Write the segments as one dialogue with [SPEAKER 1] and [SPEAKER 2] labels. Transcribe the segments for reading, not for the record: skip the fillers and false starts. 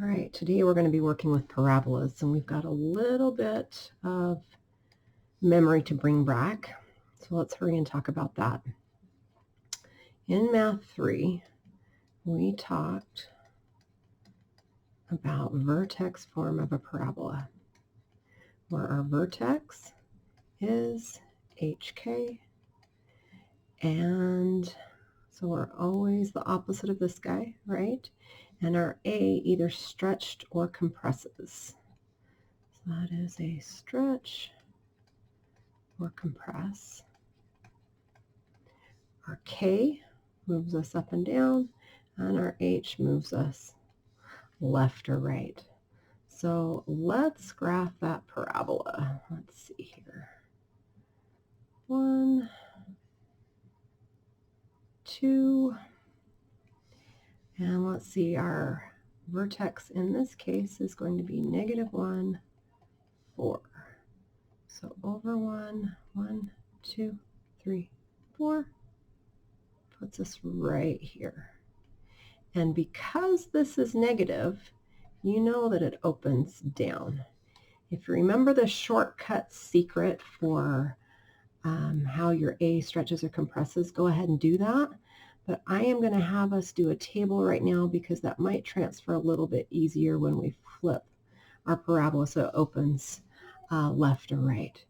[SPEAKER 1] All right, today we're going to be working with parabolas, and we've got a little bit of memory to bring back. So let's hurry and talk about that. In Math 3, we talked about vertex form of a parabola, where our vertex is HK, and so we're always the opposite of this guy, right? And our A either stretched or compresses. So that is a stretch or compress. Our K moves us up and down, and our H moves us left or right. So let's graph that parabola. Let's see here. 1, 2, and let's see, our vertex in this case is going to be -1, 4. So over 1, 1, 2, 3, 4 puts us right here. And because this is negative, you know that it opens down. If you remember the shortcut secret for how your A stretches or compresses, go ahead and do that. But I am going to have us do a table right now because that might transfer a little bit easier when we flip our parabola so it opens left or right.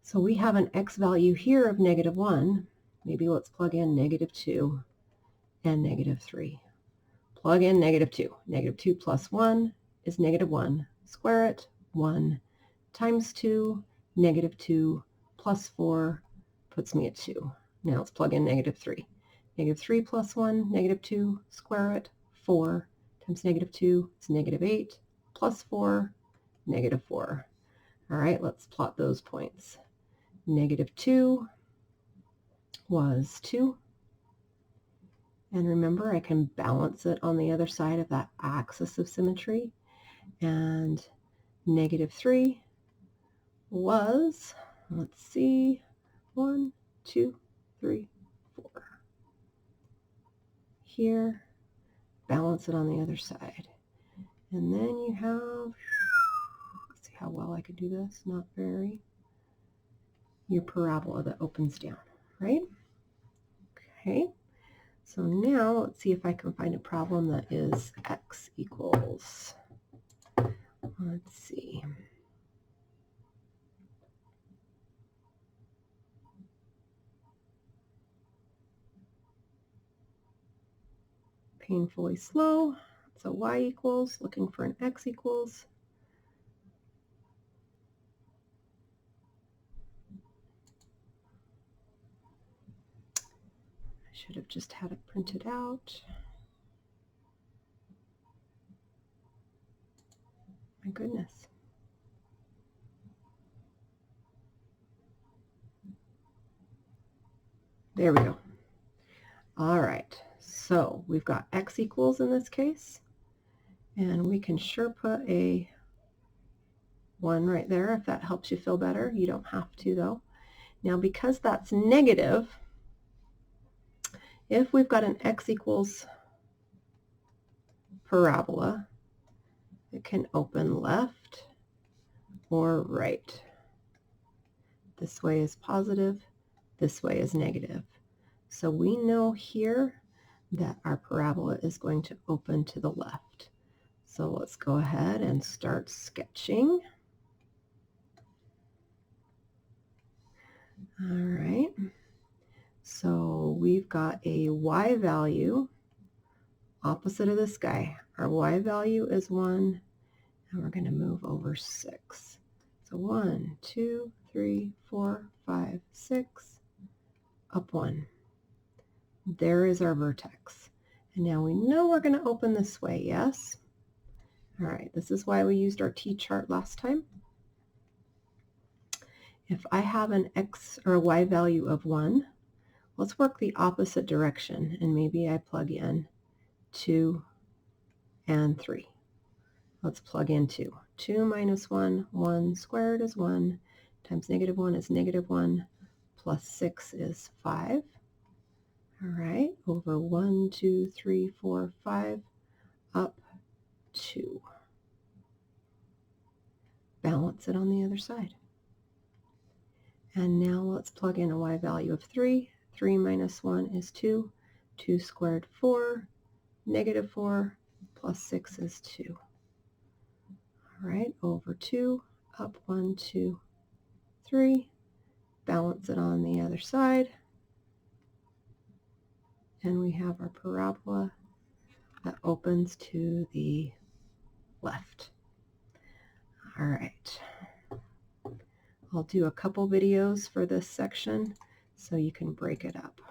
[SPEAKER 1] So we have an x value here of -1. Maybe let's plug in -2 and -3. Plug in -2. -2 plus 1 is -1. Square it. 1 times 2, -2 plus 4 puts me at 2. Now let's plug in -3. -3 plus 1, -2, square it. 4 times -2 is -8, plus 4, -4. All right, let's plot those points. -2 was 2. And remember, I can balance it on the other side of that axis of symmetry. And -3 was, let's see, 1, 2, 3, 4. Here, balance it on the other side. And then you have, let's see how well I could do this, not very, your parabola that opens down, right? Okay, so now let's see if I can find a problem that is x equals, let's see. Painfully slow. So y equals, looking for an x equals. I should have just had it printed out. My goodness. There we go. All right, so we've got x equals in this case, and we can sure put a 1 right there if that helps you feel better. You don't have to though. Now because that's negative, if we've got an x equals parabola, it can open left or right. This way is positive, this way is negative. So we know here that our parabola is going to open to the left. So let's go ahead and start sketching. All right, so we've got a y value opposite of this guy. Our y value is 1, and we're going to move over 6. So 1, 2, 3, 4, 5, 6, up 1. There is our vertex. And now we know we're going to open this way, yes? All right, this is why we used our t-chart last time. If I have an x or a y value of 1, let's work the opposite direction, and maybe I plug in 2 and 3. Let's plug in 2. 2 minus 1, 1 squared is 1, times -1 is -1, plus 6 is 5. All right, over 1, 2, 3, 4, 5, up 2. balance it on the other side. And now let's plug in a y value of 3. 3 minus 1 is 2. 2 squared 4. Negative 4 plus 6 is 2. All right, over 2, up 1, 2, 3. Balance it on the other side. And we have our parabola that opens to the left. All right. I'll do a couple videos for this section so you can break it up.